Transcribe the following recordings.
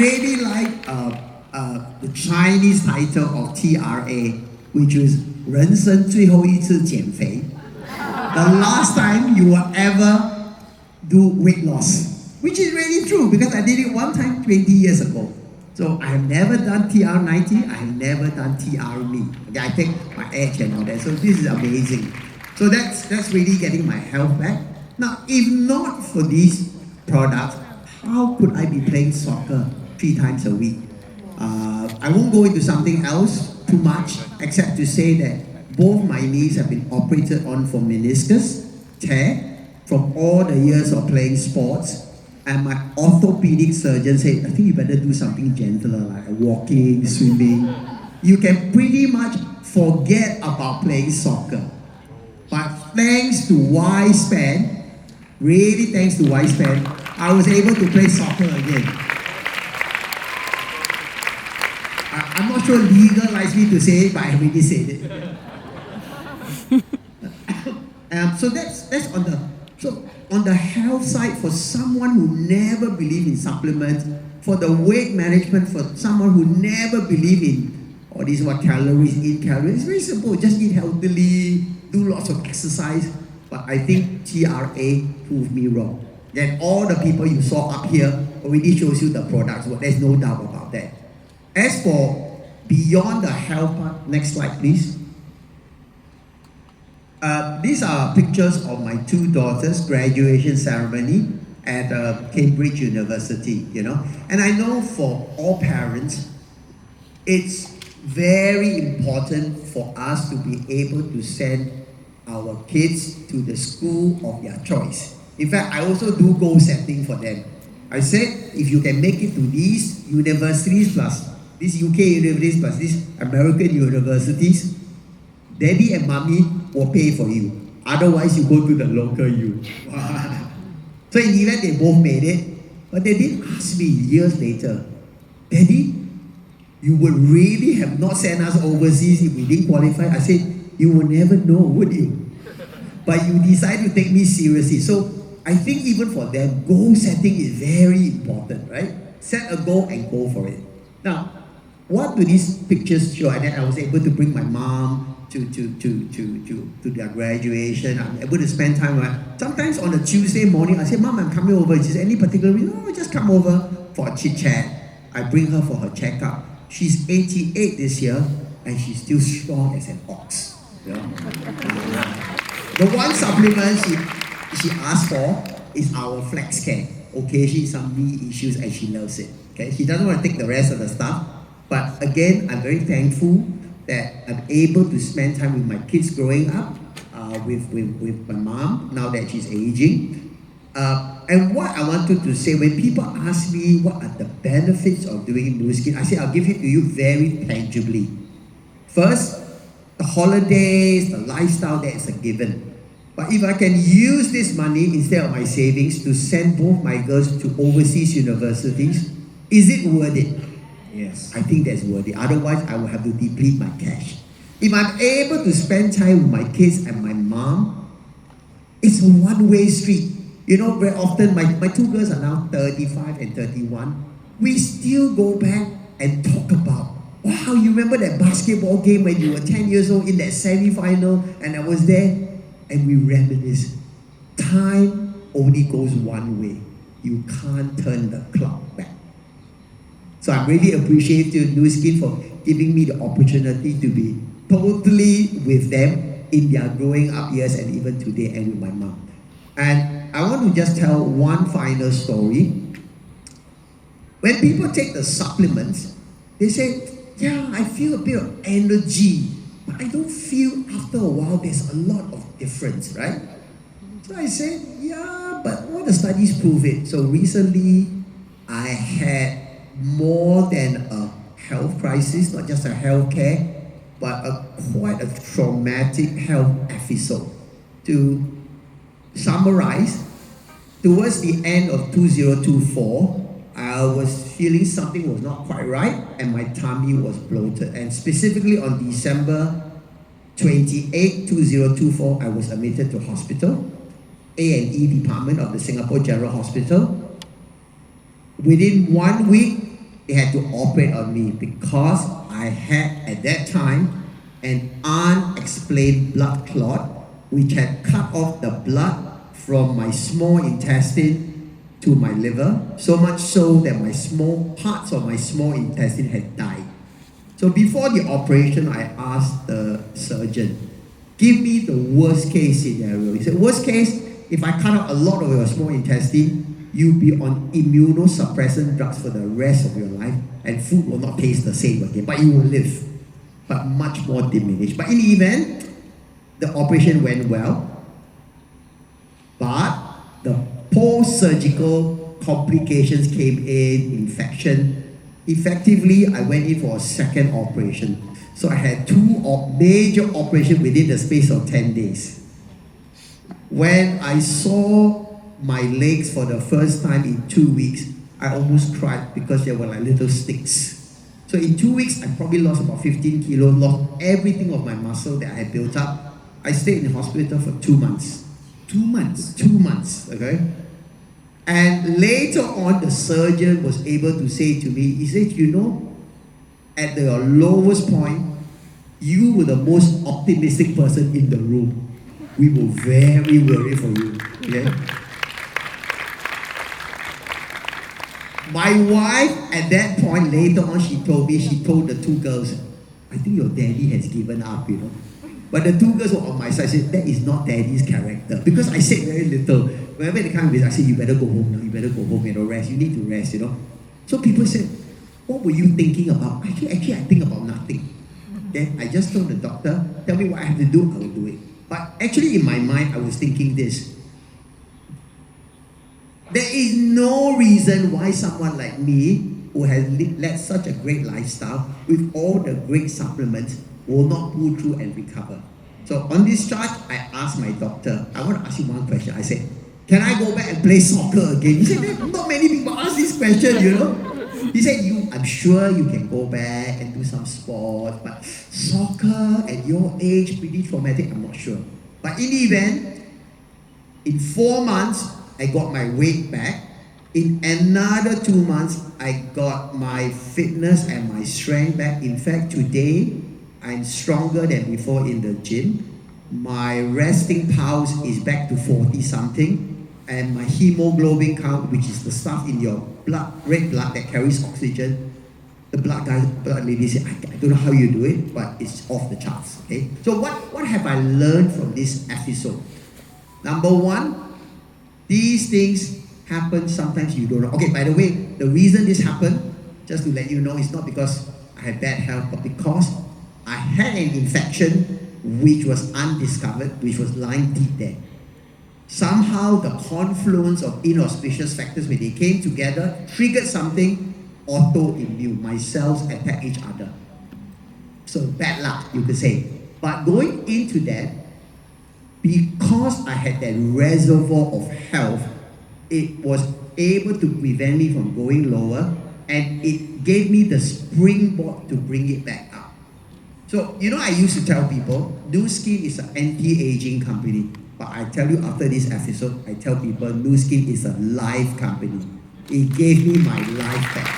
really like the Chinese title of TRA, which is 人生最后一次减肥. The last time you will ever do weight loss, which is really true because I did it one time 20 years ago. So I have never done TR90, I have never done TR-me. Okay, I take my edge and all that. So this is amazing. So that's really getting my health back. Now, if not for these products, how could I be playing soccer 3 times a week? I won't go into something else too much, except to say that both my knees have been operated on for meniscus tear from all the years of playing sports. And my orthopedic surgeon said, I think you better do something gentler, like walking, swimming. You can pretty much forget about playing soccer. But thanks to Y-Span, really thanks to Y-Span, I was able to play soccer again. I'm not sure legal likes me to say it, but I already said it. So that's on the health side, for someone who never believed in supplements, for the weight management, for someone who never believed in all these calories, eat calories. It's very simple. Just eat healthily, do lots of exercise. But I think TRA proved me wrong. Then all the people you saw up here already shows you the products. But there's no doubt about that. As for beyond the health part, next slide, please. These are pictures of my 2 daughters' graduation ceremony at Cambridge University, And I know for all parents, it's very important for us to be able to send our kids to the school of their choice. In fact, I also do goal setting for them. I said, if you can make it to these universities plus these UK universities plus these American universities, Daddy and Mommy will pay for you. Otherwise, you go to the local U. So in the event they both made it, but they did ask me years later, Daddy, you would really have not sent us overseas if we didn't qualify. I said, you will never know, would you? But you decide to take me seriously. So I think even for them, goal setting is very important, right? Set a goal and go for it. Now, what do these pictures show? And then I was able to bring my mom to their graduation. I'm able to spend time with her. Sometimes on a Tuesday morning, I say, Mom, I'm coming over. She says, any particular reason? No, just come over for a chit chat. I bring her for her checkup. She's 88 this year, and she's still strong as an ox. The one supplement she asked for is our Flex Care. Occasionally some knee issues, and she loves it. Okay, she doesn't want to take the rest of the stuff. But again, I'm very thankful that I'm able to spend time with my kids growing up, with my mom, now that she's aging. And what I wanted to say, when people ask me what are the benefits of doing Nu Skin, I say I'll give it to you very tangibly. First, the holidays, the lifestyle, that is a given. But if I can use this money instead of my savings to send both my girls to overseas universities, is it worth it? Yes, I think that's worth it. Otherwise, I will have to deplete my cash. If I'm able to spend time with my kids and my mom, it's a one-way street. Very often, my 2 girls are now 35 and 31. We still go back and talk about, wow, you remember that basketball game when you were 10 years old in that semi-final and I was there? And we reminisce. Time only goes one way. You can't turn the clock back. So I'm really appreciative to Nu Skin for giving me the opportunity to be totally with them in their growing up years and even today, and with my mom. And I want to just tell one final story. When people take the supplements, they say, yeah, I feel a bit of energy, but I don't feel after a while there's a lot of difference, right? So I said, yeah, but all the studies prove it. So recently, I had more than a health crisis, not just a healthcare, but quite a traumatic health episode. To summarize, towards the end of 2024, I was feeling something was not quite right and my tummy was bloated. And specifically on December 28, 2024, I was admitted to hospital, A&E department of the Singapore General Hospital. Within 1 week, they had to operate on me because I had at that time an unexplained blood clot which had cut off the blood from my small intestine to my liver, so much so that my small parts of my small intestine had died. So before the operation, I asked the surgeon, give me the worst case scenario. He said, worst case, if I cut out a lot of your small intestine, you'll be on immunosuppressant drugs for the rest of your life, and food will not taste the same again, but you will live, but much more diminished. But in the event, the operation went well, but the post-surgical complications came in, infection. Effectively, I went in for a second operation. So I had two major operations within the space of 10 days. When I saw my legs for the first time in 2 weeks, I almost cried because they were like little sticks. So in 2 weeks, I probably lost about 15 kilos, lost everything of my muscle that I had built up. I stayed in the hospital for 2 months. 2 months? 2 months, okay? And later on, the surgeon was able to say to me, he said, you know, at your lowest point, you were the most optimistic person in the room. We were very worried for you, okay? My wife, at that point, later on, she told the two girls, I think your daddy has given up, you know. But the two girls were on my side, said, that is not daddy's character. Because I said very little. Whenever they come with, I said, you better go home now, you better go home, rest, you need to rest, you know. So people said, what were you thinking about? Actually, I think about nothing. Okay? I just told the doctor, tell me what I have to do, I will do it. But actually in my mind, I was thinking this. There is no reason why someone like me, who has led such a great lifestyle, with all the great supplements, will not pull through and recover. So on this charge, I asked my doctor, I want to ask you one question. I said, can I go back and play soccer again? He said, not many people ask this question, you know. He said, I'm sure you can go back and do some sport, but soccer at your age, pretty traumatic, I'm not sure. But in the event, in 4 months, I got my weight back. In another 2 months, I got my fitness and my strength back. In fact, today, I'm stronger than before in the gym. My resting pulse is back to 40 something. And my hemoglobin count, which is the stuff in your blood, red blood that carries oxygen, the blood lady said, I don't know how you do it, but it's off the charts. Okay. So what have I learned from this episode? Number one, these things happen sometimes you don't know. Okay, by the way, the reason this happened, just to let you know, is not because I had bad health, but because I had an infection which was undiscovered, which was lying deep there. Somehow the confluence of inauspicious factors, when they came together, triggered something autoimmune. My cells attack each other. So bad luck, you could say. But going into that, because I had that reservoir of health, it was able to prevent me from going lower, and it gave me the springboard to bring it back up. So, you know, I used to tell people, Nu Skin is an anti-aging company. But I tell you, after this episode, I tell people, Nu Skin is a life company. It gave me my life back.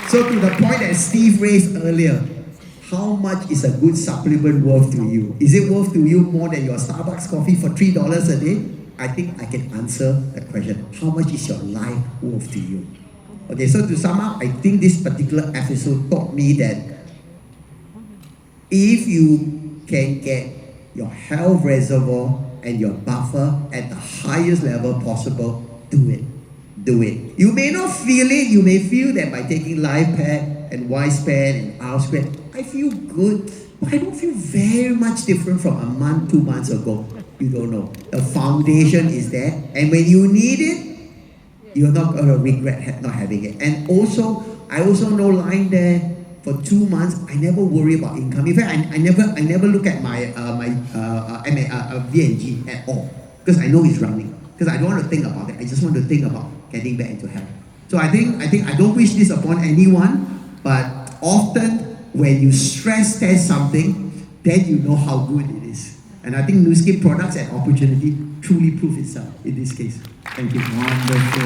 So to the point that Steve raised earlier, how much is a good supplement worth to you? Is it worth to you more than your Starbucks coffee for $3 a day? I think I can answer that question. How much is your life worth to you? Okay, so to sum up, I think this particular episode taught me that if you can get your health reservoir and your buffer at the highest level possible, do it. Do it. You may not feel it. You may feel that by taking Life Pack and Y-Span and R-Squared, I feel good, but I don't feel very much different from a month, 2 months ago. You don't know. The foundation is there, and when you need it, you're not going to regret not having it. And also, I also know lying there for 2 months, I never worry about income. In fact, I never look at my VNG at all, because I know it's running. Because I don't want to think about it. I just want to think about getting back into health. So I think I don't wish this upon anyone, but often when you stress test something, then you know how good it is. And I think Nuscape products and opportunity truly prove itself in this case. Thank you. Wonderful.